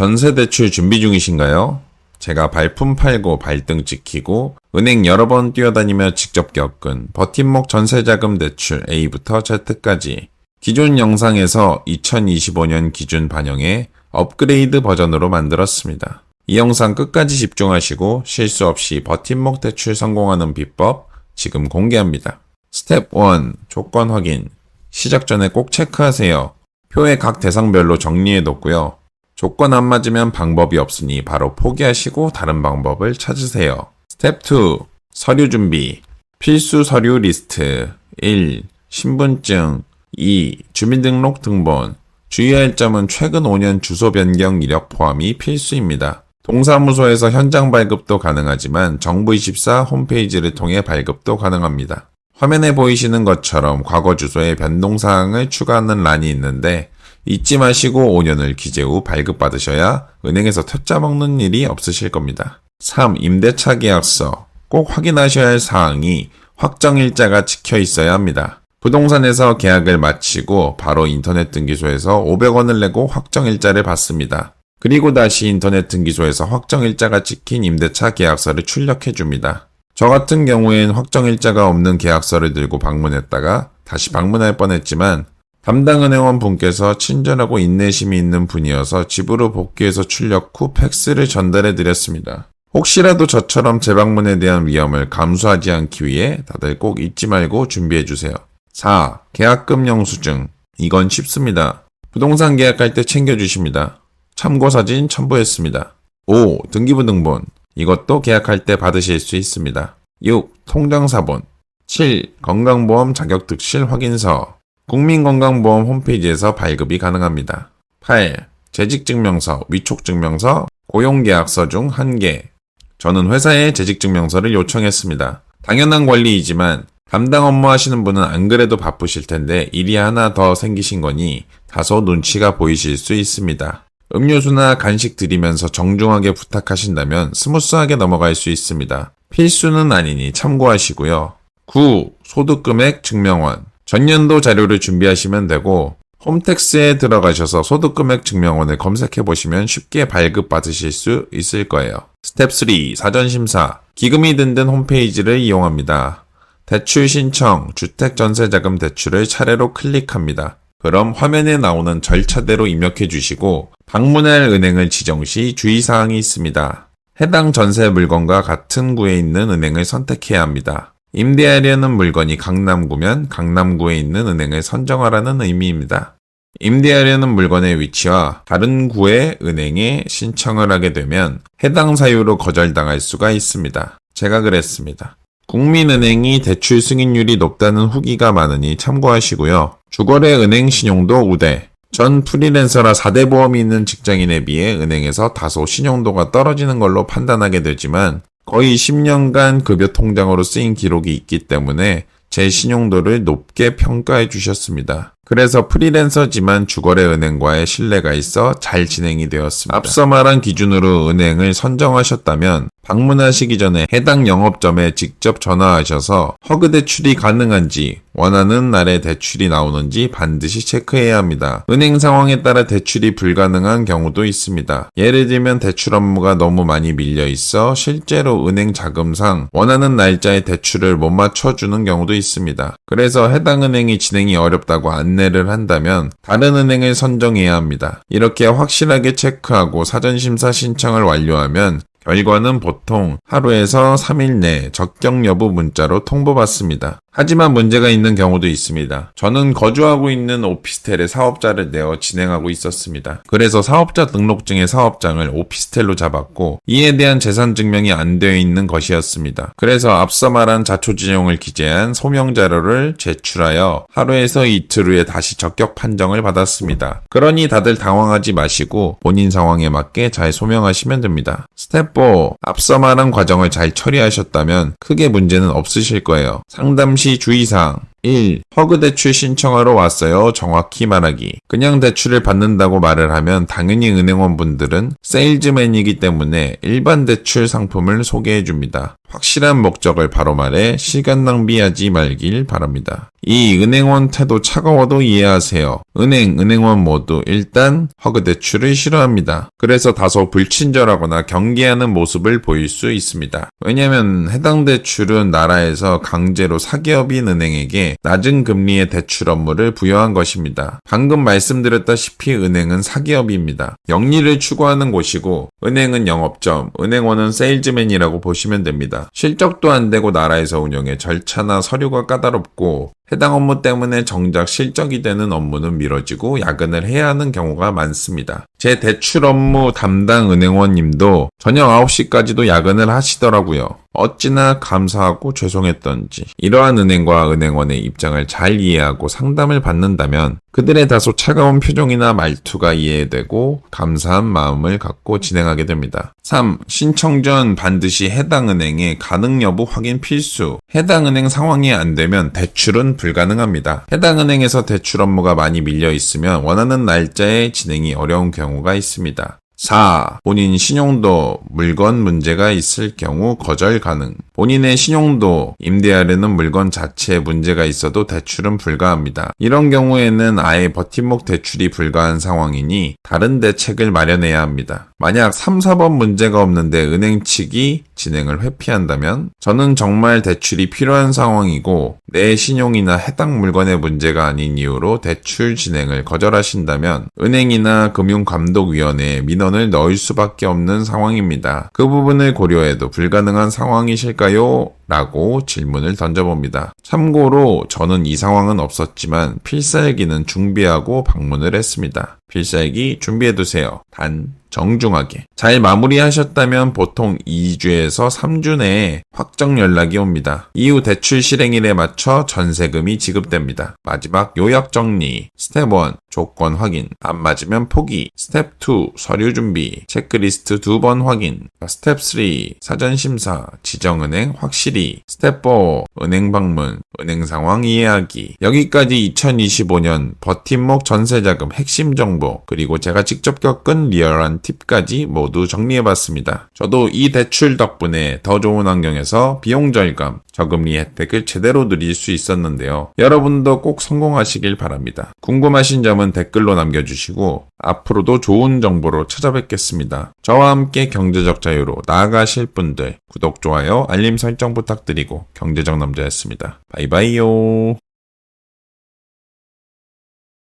전세대출 준비 중이신가요? 제가 발품 팔고 발등 찍히고 은행 여러 번 뛰어다니며 직접 겪은 버팀목 전세자금 대출 A부터 Z까지 기존 영상에서 2025년 기준 반영해 업그레이드 버전으로 만들었습니다. 이 영상 끝까지 집중하시고 실수 없이 버팀목 대출 성공하는 비법 지금 공개합니다. 스텝 1. 조건 확인. 시작 전에 꼭 체크하세요. 표에 각 대상별로 정리해 뒀고요. 조건 안 맞으면 방법이 없으니 바로 포기하시고 다른 방법을 찾으세요. 스텝 2. 서류 준비. 필수 서류 리스트. 1. 신분증. 2. 주민등록 등본. 주의할 점은 최근 5년 주소 변경 이력 포함이 필수입니다. 동사무소에서 현장 발급도 가능하지만 정부24 홈페이지를 통해 발급도 가능합니다. 화면에 보이시는 것처럼 과거 주소에 변동사항을 추가하는 란이 있는데 잊지 마시고 5년을 기재 후 발급받으셔야 은행에서 퇴짜 먹는 일이 없으실 겁니다. 3. 임대차 계약서. 꼭 확인하셔야 할 사항이 확정일자가 찍혀 있어야 합니다. 부동산에서 계약을 마치고 바로 인터넷 등기소에서 500원을 내고 확정일자를 받습니다. 그리고 다시 인터넷 등기소에서 확정일자가 찍힌 임대차 계약서를 출력해 줍니다. 저 같은 경우엔 확정일자가 없는 계약서를 들고 방문했다가 다시 방문할 뻔했지만 담당 은행원 분께서 친절하고 인내심이 있는 분이어서 집으로 복귀해서 출력 후 팩스를 전달해 드렸습니다. 혹시라도 저처럼 재방문에 대한 위험을 감수하지 않기 위해 다들 꼭 잊지 말고 준비해 주세요. 4. 계약금 영수증. 이건 쉽습니다. 부동산 계약할 때 챙겨주십니다. 참고사진 첨부했습니다. 5. 등기부 등본. 이것도 계약할 때 받으실 수 있습니다. 6. 통장사본. 7. 건강보험 자격특실 확인서. 국민건강보험 홈페이지에서 발급이 가능합니다. 8. 재직증명서, 위촉증명서, 고용계약서 중 1개. 저는 회사에 재직증명서를 요청했습니다. 당연한 권리이지만 담당 업무 하시는 분은 안 그래도 바쁘실 텐데 일이 하나 더 생기신 거니 다소 눈치가 보이실 수 있습니다. 음료수나 간식 드리면서 정중하게 부탁하신다면 스무스하게 넘어갈 수 있습니다. 필수는 아니니 참고하시고요. 9. 소득금액 증명원. 전년도 자료를 준비하시면 되고 홈택스에 들어가셔서 소득금액 증명원을 검색해보시면 쉽게 발급받으실 수 있을 거예요. 스텝 3. 사전심사. 기금이 든든 홈페이지를 이용합니다. 대출 신청, 주택전세자금 대출을 차례로 클릭합니다. 그럼 화면에 나오는 절차대로 입력해 주시고 방문할 은행을 지정 시 주의사항이 있습니다. 해당 전세 물건과 같은 구에 있는 은행을 선택해야 합니다. 임대하려는 물건이 강남구면 강남구에 있는 은행을 선정하라는 의미입니다. 임대하려는 물건의 위치와 다른 구의 은행에 신청을 하게 되면 해당 사유로 거절당할 수가 있습니다. 제가 그랬습니다. 국민은행이 대출 승인율이 높다는 후기가 많으니 참고하시고요. 주거래 은행 신용도 우대. 전 프리랜서라 4대 보험이 있는 직장인에 비해 은행에서 다소 신용도가 떨어지는 걸로 판단하게 되지만 거의 10년간 급여 통장으로 쓰인 기록이 있기 때문에 제 신용도를 높게 평가해 주셨습니다. 그래서 프리랜서지만 주거래 은행과의 신뢰가 있어 잘 진행이 되었습니다. 앞서 말한 기준으로 은행을 선정하셨다면 방문하시기 전에 해당 영업점에 직접 전화하셔서 허그 대출이 가능한지 원하는 날에 대출이 나오는지 반드시 체크해야 합니다. 은행 상황에 따라 대출이 불가능한 경우도 있습니다. 예를 들면 대출 업무가 너무 많이 밀려 있어 실제로 은행 자금상 원하는 날짜에 대출을 못 맞춰주는 경우도 있습니다. 그래서 해당 은행이 진행이 어렵다고 안내를 한다면 다른 은행을 선정해야 합니다. 이렇게 확실하게 체크하고 사전심사 신청을 완료하면 결과는 보통 하루에서 3일 내 적격 여부 문자로 통보받습니다. 하지만 문제가 있는 경우도 있습니다. 저는 거주하고 있는 오피스텔에 사업자를 내어 진행하고 있었습니다. 그래서 사업자 등록증의 사업장을 오피스텔로 잡았고 이에 대한 재산 증명이 안 되어 있는 것이었습니다. 그래서 앞서 말한 자초지종을 기재한 소명자료를 제출하여 하루에서 이틀 후에 다시 적격 판정을 받았습니다. 그러니 다들 당황하지 마시고 본인 상황에 맞게 잘 소명하시면 됩니다. 스텝 4. 앞서 말한 과정을 잘 처리하셨다면 크게 문제는 없으실 거예요. 상담 시 주의사항. 1. 허그 대출 신청하러 왔어요. 정확히 말하기. 그냥 대출을 받는다고 말을 하면 당연히 은행원분들은 세일즈맨이기 때문에 일반 대출 상품을 소개해줍니다. 확실한 목적을 바로 말해 시간 낭비하지 말길 바랍니다. 이 은행원 태도 차가워도 이해하세요. 은행원 모두 일단 허그 대출을 싫어합니다. 그래서 다소 불친절하거나 경계하는 모습을 보일 수 있습니다. 왜냐하면 해당 대출은 나라에서 강제로 사기업인 은행에게 낮은 금리의 대출 업무를 부여한 것입니다. 방금 말씀드렸다시피 은행은 사기업입니다. 영리를 추구하는 곳이고 은행은 영업점, 은행원은 세일즈맨이라고 보시면 됩니다. 실적도 안 되고 나라에서 운영에 절차나 서류가 까다롭고 해당 업무 때문에 정작 실적이 되는 업무는 미뤄지고 야근을 해야 하는 경우가 많습니다. 제 대출 업무 담당 은행원님도 저녁 9시까지도 야근을 하시더라고요. 어찌나 감사하고 죄송했던지. 이러한 은행과 은행원의 입장을 잘 이해하고 상담을 받는다면 그들의 다소 차가운 표정이나 말투가 이해되고 감사한 마음을 갖고 진행하게 됩니다. 3. 신청 전 반드시 해당 은행의 가능 여부 확인 필수. 해당 은행 상황이 안 되면 대출은 불가능합니다. 해당 은행에서 대출 업무가 많이 밀려 있으면 원하는 날짜에 진행이 어려운 경우가 있습니다. 4. 본인 신용도, 물건 문제가 있을 경우 거절 가능. 본인의 신용도, 임대하려는 물건 자체에 문제가 있어도 대출은 불가합니다. 이런 경우에는 아예 버팀목 대출이 불가한 상황이니 다른 대책을 마련해야 합니다. 만약 3, 4번 문제가 없는데 은행 측이 진행을 회피한다면 저는 정말 대출이 필요한 상황이고 내 신용이나 해당 물건의 문제가 아닌 이유로 대출 진행을 거절하신다면 은행이나 금융감독위원회에 민원을 넣을 수밖에 없는 상황입니다. 그 부분을 고려해도 불가능한 상황이실까요? 라고 질문을 던져봅니다. 참고로 저는 이 상황은 없었지만 필살기는 준비하고 방문을 했습니다. 필살기 준비해두세요. 단 정중하게. 잘 마무리하셨다면 보통 2주에서 3주 내에 확정 연락이 옵니다. 이후 대출 실행일에 맞춰 전세금이 지급됩니다. 마지막 요약 정리. 스텝 1. 조건 확인. 안 맞으면 포기. 스텝 2. 서류 준비. 체크리스트 2번 확인. 스텝 3. 사전 심사. 지정은행 확실히. 스텝 4. 은행 방문. 은행 상황 이해하기. 여기까지 2025년 버팀목 전세자금 핵심 정보 그리고 제가 직접 겪은 리얼한 팁까지 모두 정리해봤습니다. 저도 이 대출 덕분에 더 좋은 환경에서 비용 절감, 저금리 혜택을 제대로 누릴 수 있었는데요. 여러분도 꼭 성공하시길 바랍니다. 궁금하신 점은 댓글로 남겨주시고 앞으로도 좋은 정보로 찾아뵙겠습니다. 저와 함께 경제적 자유로 나아가실 분들 구독, 좋아요, 알림 설정 부탁드리고 경제적 남자였습니다. 바이바이요.